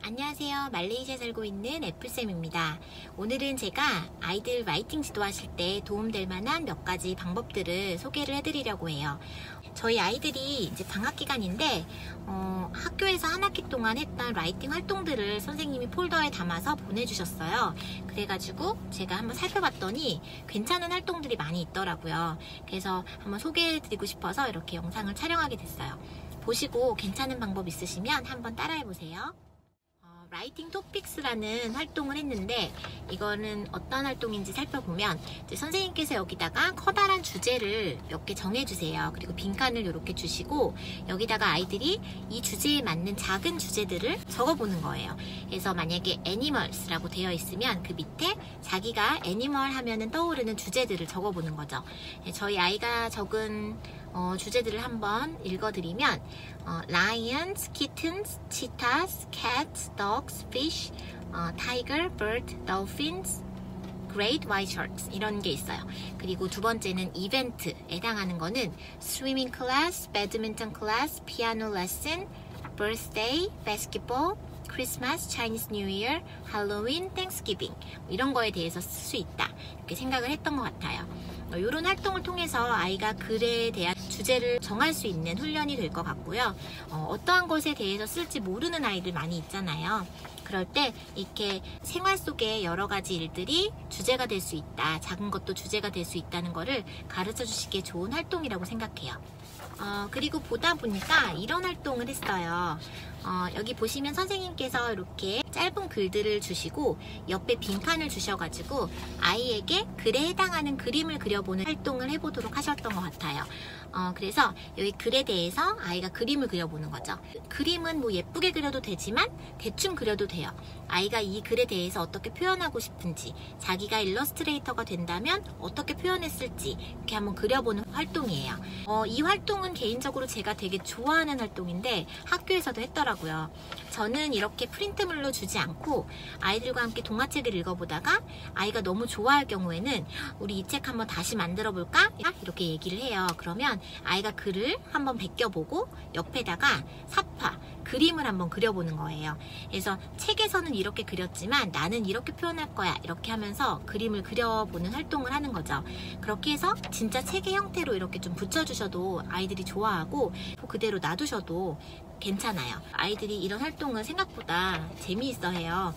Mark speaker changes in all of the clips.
Speaker 1: 안녕하세요. 말레이시아에 살고 있는 애플쌤입니다. 오늘은 제가 아이들 라이팅 지도하실 때 도움될 만한 몇 가지 방법들을 소개를 해드리려고 해요. 저희 아이들이 이제 방학 기간인데 학교에서 한 학기 동안 했던 라이팅 활동들을 선생님이 폴더에 담아서 보내주셨어요. 그래가지고 제가 한번 살펴봤더니 괜찮은 활동들이 많이 있더라고요. 그래서 한번 소개해드리고 싶어서 이렇게 영상을 촬영하게 됐어요. 보시고 괜찮은 방법 있으시면 한번 따라해보세요. 라이팅 토픽스라는 활동을 했는데 이거는 어떤 활동인지 살펴보면 이제 선생님께서 여기다가 커다란 주제를 몇 개 정해주세요. 그리고 빈칸을 이렇게 주시고 여기다가 아이들이 이 주제에 맞는 작은 주제들을 적어보는 거예요. 그래서 만약에 애니멀스라고 되어 있으면 그 밑에 자기가 애니멀 하면은 떠오르는 주제들을 적어보는 거죠. 저희 아이가 적은 주제들을 한번 읽어드리면 lions, kittens, cheetahs, cats, dogs, fish, tiger, bird, dolphins, great white sharks 이런 게 있어요. 그리고 두 번째는 이벤트에 해당하는 거는 swimming class, badminton class, piano lesson, birthday, basketball, 크리스마스, Chinese New Year, 할로윈, 땡스기빙 이런 거에 대해서 쓸 수 있다 이렇게 생각을 했던 것 같아요. 이런 활동을 통해서 아이가 글에 대한 주제를 정할 수 있는 훈련이 될 것 같고요. 어떠한 것에 대해서 쓸지 모르는 아이들 많이 있잖아요. 그럴 때 이렇게 생활 속에 여러 가지 일들이 주제가 될 수 있다, 작은 것도 주제가 될 수 있다는 거를 가르쳐 주시기에 좋은 활동이라고 생각해요. 그리고 보다 보니까 이런 활동을 했어요. 여기 보시면 선생님께서 이렇게 짧은 글들을 주시고 옆에 빈칸을 주셔가지고 아이에게 글에 해당하는 그림을 그려보는 활동을 해보도록 하셨던 것 같아요. 그래서 여기 글에 대해서 아이가 그림을 그려보는 거죠. 그림은 뭐 예쁘게 그려도 되지만 대충 그려도 돼요. 아이가 이 글에 대해서 어떻게 표현하고 싶은지, 자기가 일러스트레이터가 된다면 어떻게 표현했을지 이렇게 한번 그려보는 활동이에요. 이 활동은 개인적으로 제가 되게 좋아하는 활동인데 학교에서도 했더라고요. 저는 이렇게 프린트물로 주지 않고 아이들과 함께 동화책을 읽어보다가 아이가 너무 좋아할 경우에는 우리 이 책 한번 다시 만들어 볼까? 이렇게 얘기를 해요. 그러면 아이가 글을 한번 베껴보고 옆에다가 사파, 그림을 한번 그려보는 거예요. 그래서 책에서는 이렇게 그렸지만 나는 이렇게 표현할 거야 이렇게 하면서 그림을 그려보는 활동을 하는 거죠. 그렇게 해서 진짜 책의 형태로 이렇게 좀 붙여주셔도 아이들이 좋아하고 그대로 놔두셔도 괜찮아요. 아이들이 이런 활동을 생각보다 재미있어 해요.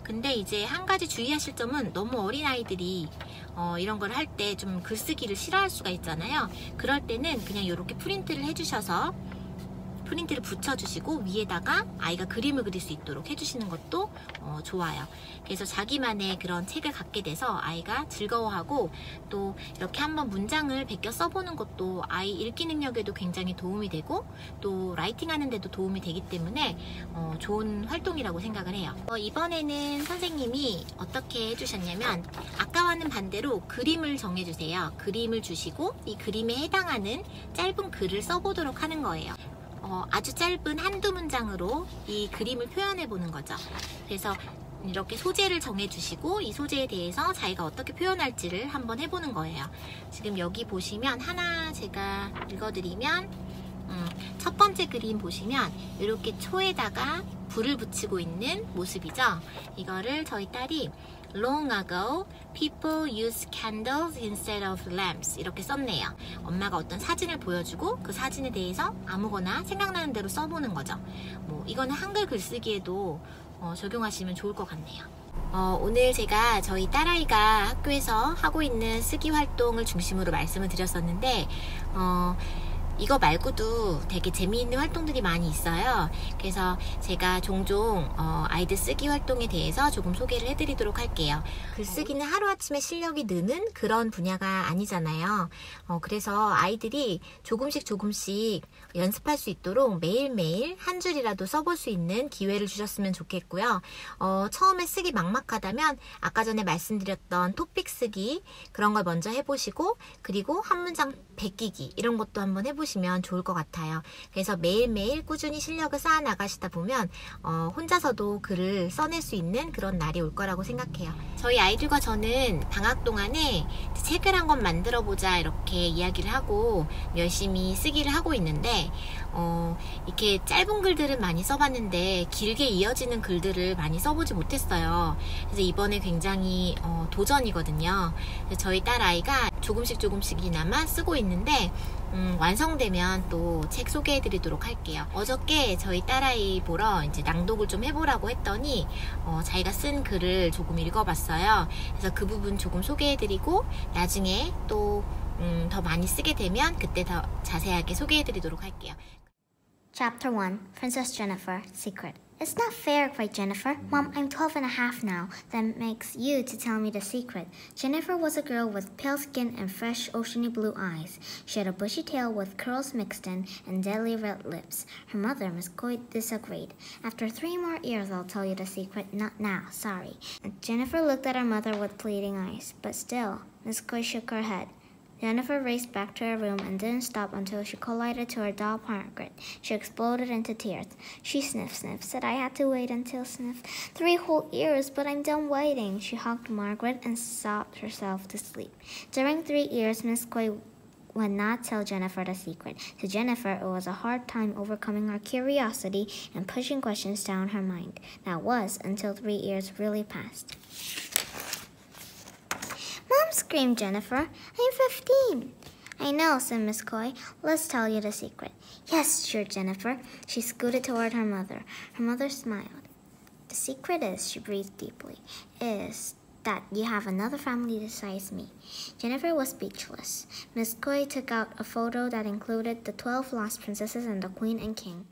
Speaker 1: 근데 이제 한 가지 주의하실 점은 너무 어린 아이들이 이런 걸 할 때 좀 글쓰기를 싫어할 수가 있잖아요. 그럴 때는 그냥 이렇게 프린트를 해주셔서 프린트를 붙여주시고 위에다가 아이가 그림을 그릴 수 있도록 해주시는 것도 좋아요. 그래서 자기만의 그런 책을 갖게 돼서 아이가 즐거워하고 또 이렇게 한번 문장을 베껴 써보는 것도 아이 읽기 능력에도 굉장히 도움이 되고 또 라이팅 하는 데도 도움이 되기 때문에 좋은 활동이라고 생각을 해요. 이번에는 선생님이 어떻게 해주셨냐면 아까와는 반대로 그림을 정해주세요. 그림을 주시고 이 그림에 해당하는 짧은 글을 써보도록 하는 거예요. 아주 짧은 한두 문장으로 이 그림을 표현해 보는 거죠. 그래서 이렇게 소재를 정해 주시고 이 소재에 대해서 자기가 어떻게 표현할지를 한번 해보는 거예요. 지금 여기 보시면 하나 제가 읽어드리면 첫 번째 그림 보시면 이렇게 초에다가 불을 붙이고 있는 모습이죠. 이거를 저희 딸이 Long ago, people used candles instead of lamps 이렇게 썼네요. 엄마가 어떤 사진을 보여주고 그 사진에 대해서 아무거나 생각나는 대로 써보는 거죠. 이거는 한글 글쓰기에도 적용하시면 좋을 것 같네요. 오늘 제가 저희 딸아이가 학교에서 하고 있는 쓰기 활동을 중심으로 말씀을 드렸었는데 이거 말고도 되게 재미있는 활동들이 많이 있어요. 그래서 제가 종종 아이들 쓰기 활동에 대해서 조금 소개를 해드리도록 할게요. 글쓰기는 하루아침에 실력이 느는 그런 분야가 아니잖아요. 그래서 아이들이 조금씩 연습할 수 있도록 매일매일 한 줄이라도 써볼 수 있는 기회를 주셨으면 좋겠고요. 처음에 쓰기 막막하다면 아까 전에 말씀드렸던 토픽 쓰기 그런 걸 먼저 해보시고 그리고 한 문장 베끼기 이런 것도 한번 해보시면 좋을 것 같아요. 그래서 매일매일 꾸준히 실력을 쌓아 나가시다 보면 혼자서도 글을 써낼 수 있는 그런 날이 올 거라고 생각해요. 저희 아이들과 저는 방학 동안에 책을 한 권 만들어 보자 이렇게 이야기를 하고 열심히 쓰기를 하고 있는데 이렇게 짧은 글들은 많이 써봤는데 길게 이어지는 글들을 많이 써보지 못했어요. 그래서 이번에 굉장히 도전이거든요. 그래서 저희 딸 아이가 조금씩이나마 쓰고 있는데 완성되면 또 책 소개해드리도록 할게요. 어저께 저희 딸아이 보러 이제 낭독을 좀 해보라고 했더니 자기가 쓴 글을 조금 읽어봤어요. 그래서 그 부분 조금 소개해드리고 나중에 또 더 많이 쓰게 되면 그때 더 자세하게 소개해드리도록 할게요.
Speaker 2: Chapter 1, Princess Jennifer, Secret. It's not fair, cried Jennifer. Mom, I'm 12 and a half now. That makes you to tell me the secret. Jennifer was a girl with pale skin and fresh oceany blue eyes. She had a bushy tail with curls mixed in and deadly red lips. Her mother, Miss Coy, disagreed. After 3 more years, I'll tell you the secret. Not now, sorry. Jennifer looked at her mother with pleading eyes, but still, Miss Coy shook her head. Jennifer raced back to her room and didn't stop until she collided to her doll Margaret. She exploded into tears. She sniffed, said I had to wait until 3 whole years, but I'm done waiting. She hugged Margaret and sobbed herself to sleep. During 3 years, Miss Coy would not tell Jennifer the secret. To Jennifer, it was a hard time overcoming her curiosity and pushing questions down her mind. That was until 3 years really passed. Mom, screamed Jennifer. I'm 15. I know, said Miss Coy. Let's tell you the secret. Yes, sure, Jennifer. She scooted toward her mother. Her mother smiled. The secret is, she breathed deeply, is that you have another family besides me. Jennifer was speechless. Miss Coy took out a photo that included the 12 lost princesses and the queen and king.